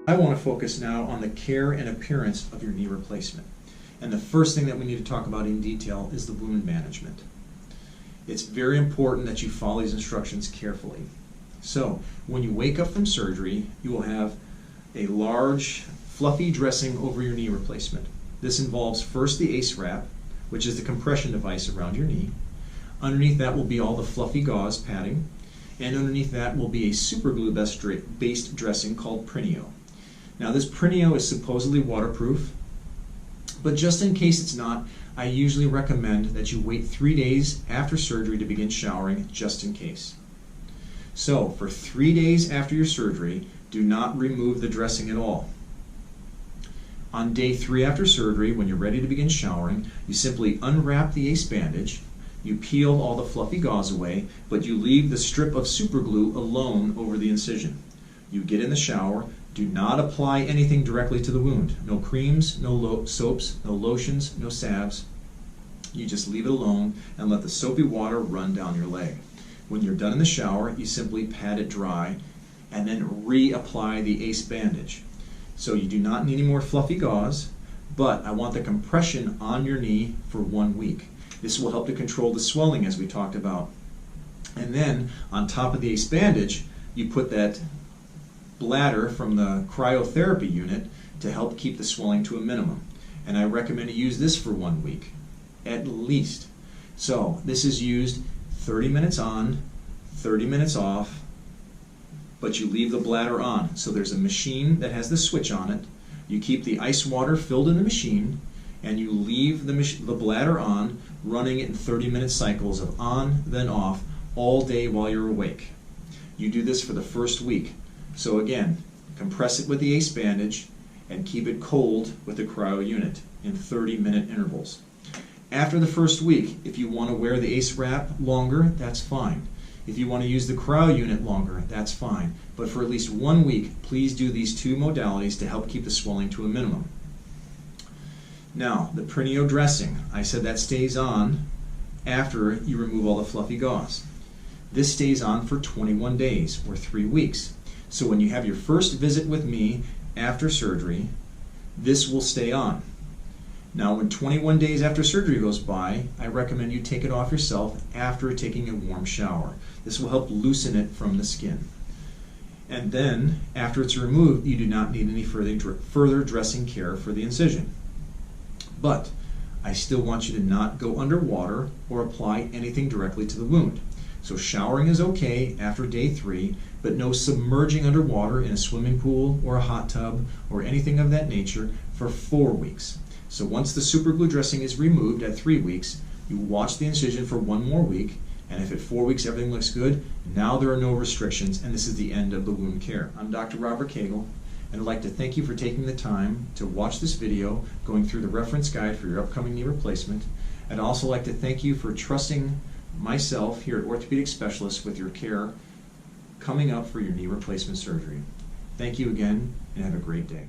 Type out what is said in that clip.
I want to focus now on the care and appearance of your knee replacement. And the first thing that we need to talk about in detail is the wound management. It's very important that you follow these instructions carefully. So, when you wake up from surgery, you will have a large, fluffy dressing over your knee replacement. This involves first the ACE wrap, which is the compression device around your knee. Underneath that will be all the fluffy gauze padding, and underneath that will be a superglue-based dressing called Perennial. Now this Perennial is supposedly waterproof, but just in case it's not, I usually recommend that you wait 3 days after surgery to begin showering, just in case. So, for 3 days after your surgery, do not remove the dressing at all. On day 3 after surgery, when you're ready to begin showering, you simply unwrap the ACE bandage, you peel all the fluffy gauze away, but you leave the strip of superglue alone over the incision. You get in the shower. Do not apply anything directly to the wound. No creams, no soaps, no lotions, no salves. You just leave it alone and let the soapy water run down your leg. When you're done in the shower, you simply pat it dry and then reapply the ACE bandage. So you do not need any more fluffy gauze, but I want the compression on your knee for 1 week. This will help to control the swelling, as we talked about. And then, on top of the ACE bandage, you put that bladder from the cryotherapy unit to help keep the swelling to a minimum. And I recommend you use this for 1 week, at least. So this is used 30 minutes on, 30 minutes off, but you leave the bladder on. So there's a machine that has the switch on it. You keep the ice water filled in the machine, and you leave the bladder on, running it in 30-minute cycles of on, then off, all day while you're awake. You do this for the first week. So again, compress it with the ACE bandage and keep it cold with the cryo unit in 30-minute intervals. After the first week, if you want to wear the ACE wrap longer, that's fine. If you want to use the cryo unit longer, that's fine. But for at least 1 week, please do these 2 modalities to help keep the swelling to a minimum. Now, the Perennial dressing, I said that stays on after you remove all the fluffy gauze. This stays on for 21 days, or 3 weeks. So when you have your first visit with me after surgery, this will stay on. Now when 21 days after surgery goes by, I recommend you take it off yourself after taking a warm shower. This will help loosen it from the skin. And then, after it's removed, you do not need any further dressing care for the incision. But I still want you to not go underwater or apply anything directly to the wound. So showering is okay after day 3, but no submerging underwater in a swimming pool or a hot tub or anything of that nature for 4 weeks. So once the superglue dressing is removed at 3 weeks, you watch the incision for 1 more week, and if at 4 weeks everything looks good, now there are no restrictions, and this is the end of the wound care. I'm Dr. Robert Cagle, and I'd like to thank you for taking the time to watch this video going through the reference guide for your upcoming knee replacement. I'd also like to thank you for trusting myself here at Orthopedic Specialists with your care coming up for your knee replacement surgery. Thank you again, and have a great day.